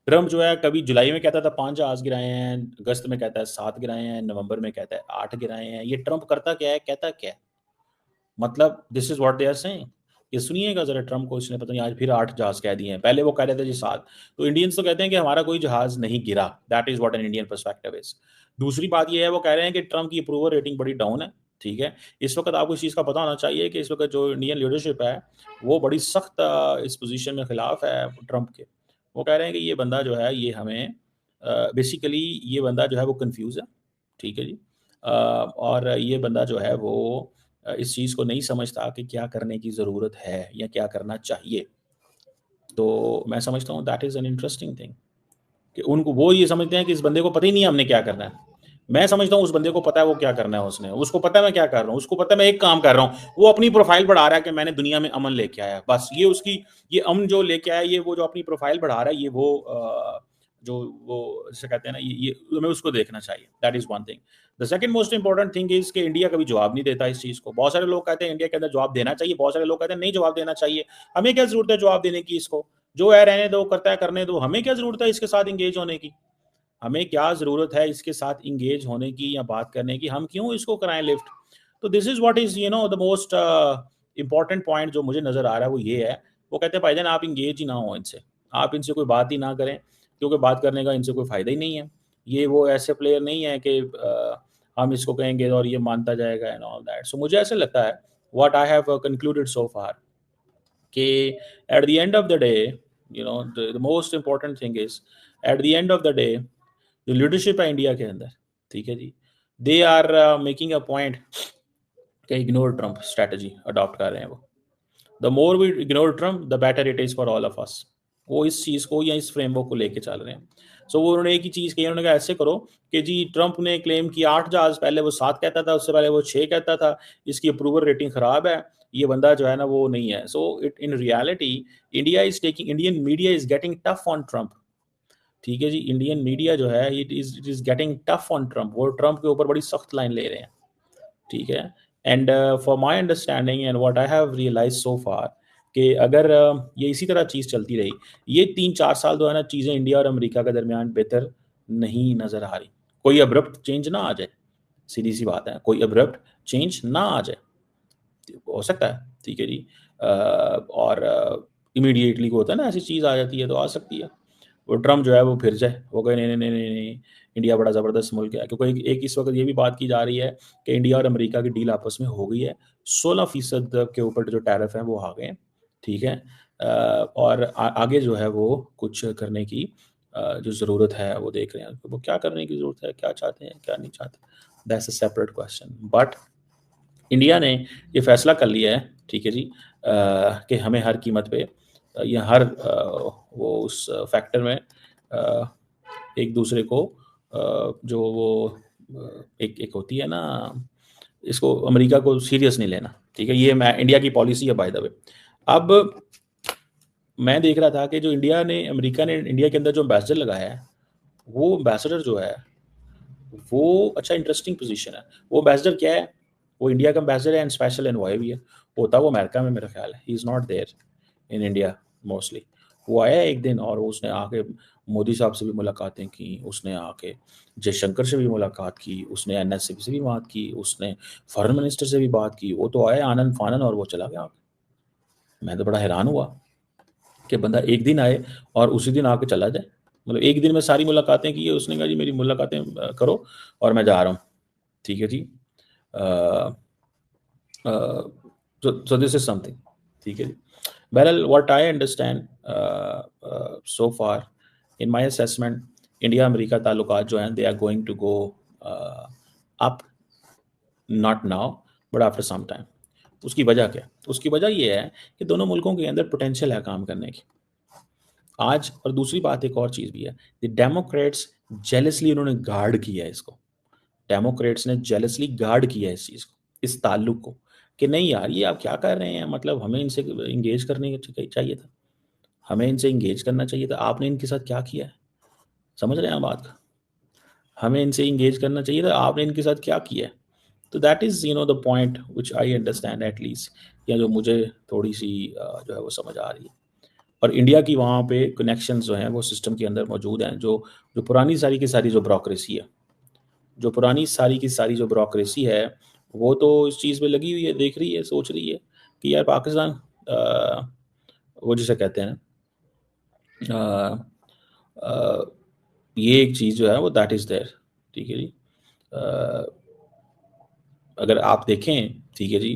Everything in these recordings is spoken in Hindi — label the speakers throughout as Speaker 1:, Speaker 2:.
Speaker 1: ट्रम्प जो है कभी जुलाई में कहता था 5 जहाज गिराए हैं, अगस्त में कहता है 7 गिराए हैं, नवंबर में कहता है 8 गिराए हैं। ये ट्रम्प करता क्या है, कहता क्या है? मतलब this is what they are saying. ये सुनिएगा जरा ट्रम्प को, इसने पता नहीं आज फिर 8 जहाज कह दिए हैं। पहले वो कह रहे थे जी 7। तो इंडियंस तो कहते हैं कि हमारा कोई जहाज नहीं गिरा। That is what an Indian perspective is. दूसरी बात ये है, वो कह रहे हैं कि ट्रम्प की अप्रूवल रेटिंग बड़ी डाउन है। ठीक है, इस वक्त आपको इस चीज़ का पता होना चाहिए कि इस वक्त जो इंडियन लीडरशिप है वो बड़ी सख्त इस पोजीशन में खिलाफ है ट्रम्प के। वो कह रहे हैं कि ये बंदा जो है ये हमें बेसिकली ये बंदा जो है वो कंफ्यूज है। ठीक है जी। और ये बंदा जो है वो इस चीज़ को नहीं समझता कि क्या करने की ज़रूरत है या क्या करना चाहिए। तो मैं समझता हूँ that is an interesting thing कि उनको वो ये समझते हैं कि इस बंदे को पता ही नहीं है हमने क्या करना है। मैं समझता हूँ उस बंदे को पता है वो क्या करना है उसने। उसको पता है मैं क्या कर रहा हूँ, उसको पता है मैं एक काम कर रहा हूँ। वो अपनी प्रोफ़ाइल बढ़ा रहा है कि मैंने दुनिया में अमन लेके आया। बस ये उसकी ये अमन जो लेके आया, ये वो जो अपनी प्रोफ़ाइल बढ़ा रहा है, ये वो जो वो जिसे कहते हैं ना, ये हमें उसको देखना चाहिए। That is one thing. The second most important thing is कि इंडिया कभी जवाब नहीं देता इस चीज़ को। बहुत सारे लोग कहते हैं इंडिया के अंदर जवाब देना चाहिए, बहुत सारे लोग कहते हैं नहीं जवाब देना चाहिए। हमें क्या ज़रूरत है जवाब देने की इसको? जो है रहने दो, करता है करने दो। हमें क्या ज़रूरत है इसके साथ एंगेज होने की? हमें क्या ज़रूरत है इसके साथ एंगेज होने की या बात करने की? हम क्यों इसको कराएँ लिफ्ट? तो this is what is the most important point जो मुझे नज़र आ रहा है वो ये है। वो कहते हैं भाईजान आप एंगेज ही ना हो इनसे। आप इनसे कोई बात ही ना करें, क्योंकि बात करने का इनसे कोई फ़ायदा ही नहीं है। ये वो ऐसे प्लेयर नहीं है कि हम इसको कहेंगे और ये मानता जाएगा एंड ऑल दैट। सो मुझे ऐसा लगता है what I have concluded so far कि at the end of the day the most important thing is at the end of the day जो लीडरशिप है इंडिया के अंदर, ठीक है जी, they are making a point कि इग्नोर ट्रम्प स्ट्रैटेजी अडॉप्ट कर रहे हैं वो। The more we ignore Trump the better it is for all of us. वो इस चीज़ को या इस फ्रेमवर्क को लेके चल रहे हैं। सो वो उन्होंने एक ही चीज़ कही, उन्होंने कहा ऐसे करो कि जी ट्रम्प ने क्लेम किया 8 जहाज़, पहले वो 7 कहता था, उससे पहले वो 6 कहता था, इसकी अप्रूवल रेटिंग खराब है, ये बंदा जो है ना वो नहीं है। So it in reality Indian media is getting tough on Trump. ठीक है जी, इंडियन मीडिया जो है it is getting tough on Trump. वो ट्रम्प के ऊपर बड़ी सख्त लाइन ले रहे हैं। ठीक है। And for my understanding and what I have realised so far कि अगर ये इसी तरह चीज़ चलती रही, ये 3-4 साल जो है ना, चीज़ें इंडिया और अमेरिका के दरमियान बेहतर नहीं नज़र आ रही। कोई अब्रप्ट चेंज ना आ जाए, सीधी-सी बात है, कोई अब्रप्ट चेंज ना आ जाए। हो सकता है, ठीक है जी। और इमीडिएटली को होता है ना, ऐसी चीज़ आ जाती है तो आ सकती है। वो ट्रम्प जो है वो फिर जाए, वो कहे नहीं, नहीं, नहीं, नहीं, नहीं, इंडिया बड़ा ज़बरदस्त मुल्क है। क्योंकि एक इस वक़्त ये भी बात की जा रही है कि इंडिया और अमेरिका की डील आपस में हो गई है। 16% के ऊपर जो टैरिफ हैं वो आ गए हैं, ठीक है? और आगे जो है वो कुछ करने की जो ज़रूरत है वो देख रहे हैं। वो क्या करने की ज़रूरत है, क्या चाहते हैं, क्या नहीं चाहते? That's a separate question. But India ने ये फैसला कर लिया है, ठीक है जी, कि हमें हर कीमत पे या हर वो उस फैक्टर में एक दूसरे को जो वो एक एक होती है ना, इसको अमेरिका को सीरियस नहीं लेना। ठीक है, ये मैं इंडिया की पॉलिसी है बाय द वे। अब मैं देख रहा था कि जो अमेरिका ने इंडिया के अंदर जो एम्बेसडर लगाया है, वो एम्बेसडर जो है वो अच्छा इंटरेस्टिंग पोजीशन है। वो एम्बेसडर क्या है? वो इंडिया का एम्बेसडर है एंड स्पेशल एनवॉय भी है। होता वो अमेरिका में मेरा ख्याल है। He is not there in India mostly. वो आया एक दिन और उसने आके मोदी साहब से भी मुलाकातें की, उसने आके जयशंकर से भी मुलाकात की, उसने एनएससी से भी बात की, उसने फॉरेन मिनिस्टर से भी बात की। वो तो आया आनन-फानन और वो चला गया। मैं तो बड़ा हैरान हुआ कि बंदा एक दिन आए और उसी दिन आके चला जाए। मतलब एक दिन में सारी मुलाकातें की है, उसने कहा जी मेरी मुलाकातें करो और मैं जा रहा हूँ। ठीक है जी। Uh, so this is something, ठीक है जी। बहरहाल what I understand so far in my assessment, India America ताल्लुकात जो हैं they are going to go up, not now but after some time. उसकी वजह क्या? उसकी वजह ये है कि दोनों मुल्कों के अंदर पोटेंशियल है काम करने की आज। और दूसरी बात एक और चीज़ भी है, डेमोक्रेट्स जेलसली उन्होंने गार्ड किया है इसको। डेमोक्रेट्स ने जेलसली गार्ड किया है इस चीज़ को, इस ताल्लुक को, कि नहीं यार ये आप क्या कर रहे हैं, मतलब हमें इनसे इंगेज करने चाहिए था, हमें इनसे इंगेज करना चाहिए था, आपने इनके साथ क्या किया है? समझ रहे हैं आप बात का? हमें इनसे इंगेज करना चाहिए था, आपने इनके साथ क्या किया है? तो that is the point which I understand at least, या जो मुझे थोड़ी सी जो है वो समझ आ रही है। और इंडिया की वहाँ पे कनेक्शंस जो हैं वो सिस्टम के अंदर मौजूद हैं, जो जो पुरानी सारी की सारी जो ब्यूरोक्रेसी है, जो पुरानी सारी की सारी जो ब्यूरोक्रेसी है, वो तो इस चीज़ में लगी हुई है, देख रही है, सोच रही है कि यार पाकिस्तान वो जिसे कहते हैं अ अ, ये एक चीज़ जो है वो दैट इज़ देयर, ठीक है जी। अ, अगर आप देखें, ठीक है जी,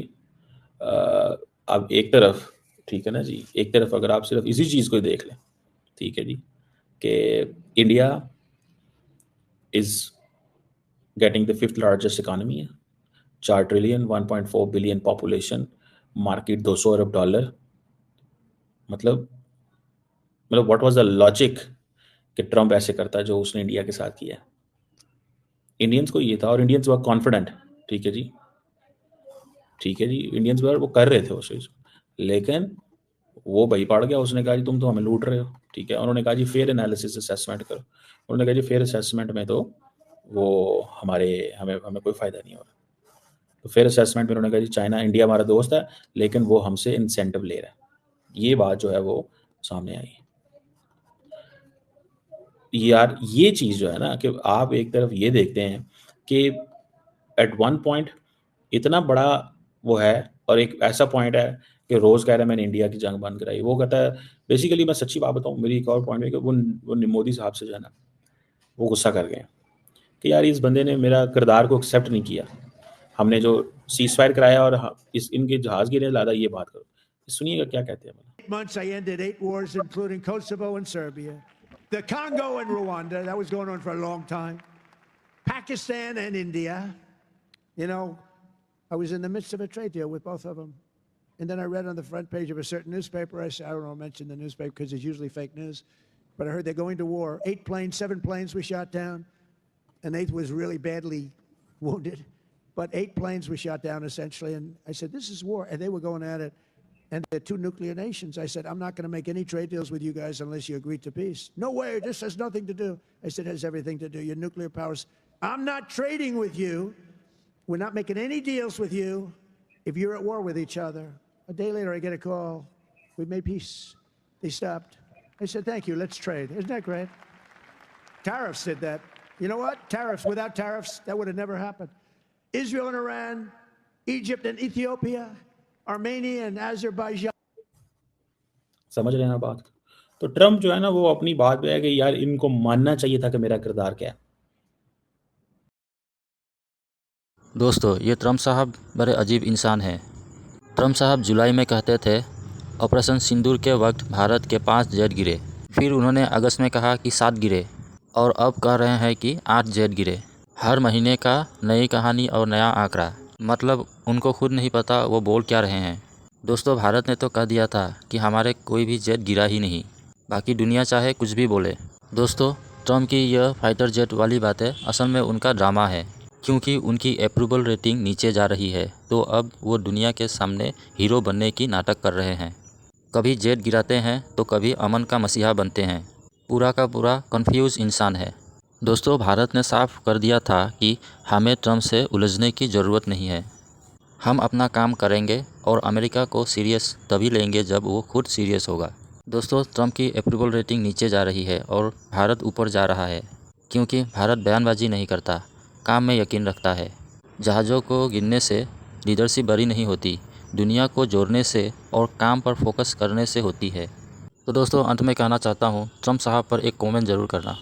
Speaker 1: अब एक तरफ, ठीक है ना जी, एक तरफ अगर आप सिर्फ इसी चीज़ को ही देख लें, ठीक है जी, कि India is getting the 5th largest economy है, 4 ट्रिलियन, 1.4 बिलियन पॉपुलेशन, मार्केट $200 अरब। मतलब व्हाट वाज़ द लॉजिक कि ट्रम्प ऐसे करता है जो उसने इंडिया के साथ किया है? इंडियंस को ये था और इंडियंस वर कॉन्फिडेंट, ठीक है जी, ठीक है जी, इंडियंस वो कर रहे थे उस चीज़ को। लेकिन वो वही पड़ गया, उसने कहा जी तुम तो हमें लूट रहे हो, ठीक है। उन्होंने कहा जी फेयर एनालिसिस असेसमेंट करो। उन्होंने कहा जी फेयर असेसमेंट में तो वो हमारे हमें हमें कोई फ़ायदा नहीं हो रहा। तो फेयर असेसमेंट में उन्होंने कहा जी चाइना इंडिया हमारा दोस्त है, लेकिन वो हमसे इंसेंटिव ले रहा है। ये बात जो है वो सामने आई। यार ये चीज़ जो है ना कि आप एक तरफ ये देखते हैं कि एट वन पॉइंट इतना बड़ा वो है, और एक ऐसा पॉइंट है कि रोज़ कह रहा है मैंने इंडिया की जंग बंद कराई। वो कहता है, बेसिकली मैं सच्ची बात बताऊँ, मेरी एक और पॉइंट है कि वो मोदी साहब से जो है ना, वो गुस्सा कर गए कि यार इस बंदे ने मेरा किरदार को एक्सेप्ट नहीं किया। हमने जो सीज़फायर कराया और इस इनके जहाज़ गिरे, लादा ये बात करो। सुनिएगा क्या कहते हैं।
Speaker 2: Months, I ended 8 wars, including Kosovo and Serbia. The Congo and Rwanda, that was going on for a long time. Pakistan and India. You know, I was in the midst of a trade deal with both of them. And then I read on the front page of a certain newspaper, I said, I don't know, mention the newspaper because it's usually fake news, but I heard they're going to war. 8 planes, 7 planes were shot down. An 8th was really badly wounded. But 8 planes were shot down, essentially. And I said, this is war. And they were going at it. And they're 2 nuclear nations. I said, I'm not going to make any trade deals with you guys unless you agree to peace. No way, this has nothing to do. I said, it has everything to do. You're nuclear powers. I'm not trading with you. We're not making any deals with you if you're at war with each other. A day later, I get a call. We made peace. They stopped. I said, thank you, let's trade. Isn't that great? Tariffs did that. You know what? Tariffs. Without tariffs, that would have never happened. Israel and Iran, Egypt and Ethiopia, Armenia and Azerbaijan.
Speaker 1: समझ रहे हैं ना बात? तो ट्रम्प जो है ना, वो अपनी बात पे है कि यार इनको मानना चाहिए था कि मेरा किरदार क्या है।
Speaker 3: दोस्तों, ये ट्रम्प साहब बड़े अजीब इंसान हैं। ट्रम्प साहब जुलाई में कहते थे ऑपरेशन सिंदूर के वक्त भारत के 5 जेट गिरे, फिर उन्होंने अगस्त में कहा कि 7 गिरे, और अब कह रहे हैं कि 8 जेट गिरे। हर महीने का नई कहानी और नया आंकड़ा, मतलब उनको खुद नहीं पता वो बोल क्या रहे हैं। दोस्तों, भारत ने तो कह दिया था कि हमारे कोई भी जेट गिरा ही नहीं, बाकी दुनिया चाहे कुछ भी बोले। दोस्तों, ट्रम्प की यह फाइटर जेट वाली बातें असल में उनका ड्रामा है, क्योंकि उनकी अप्रूवल रेटिंग नीचे जा रही है, तो अब वो दुनिया के सामने हीरो बनने की नाटक कर रहे हैं। कभी जेट गिराते हैं तो कभी अमन का मसीहा बनते हैं। पूरा का पूरा कंफ्यूज इंसान है। दोस्तों, भारत ने साफ कर दिया था कि हमें ट्रम्प से उलझने की ज़रूरत नहीं है। हम अपना काम करेंगे और अमेरिका को सीरियस तभी लेंगे जब वो खुद सीरियस होगा। दोस्तों, ट्रम्प की अप्रूवल रेटिंग नीचे जा रही है और भारत ऊपर जा रहा है, क्योंकि भारत बयानबाजी नहीं करता, काम में यकीन रखता है। जहाज़ों को गिनने से लीडरशिप बड़ी नहीं होती, दुनिया को जोड़ने से और काम पर फोकस करने से होती है। तो दोस्तों, अंत में कहना चाहता हूँ, ट्रम्प साहब पर एक कमेंट ज़रूर करना।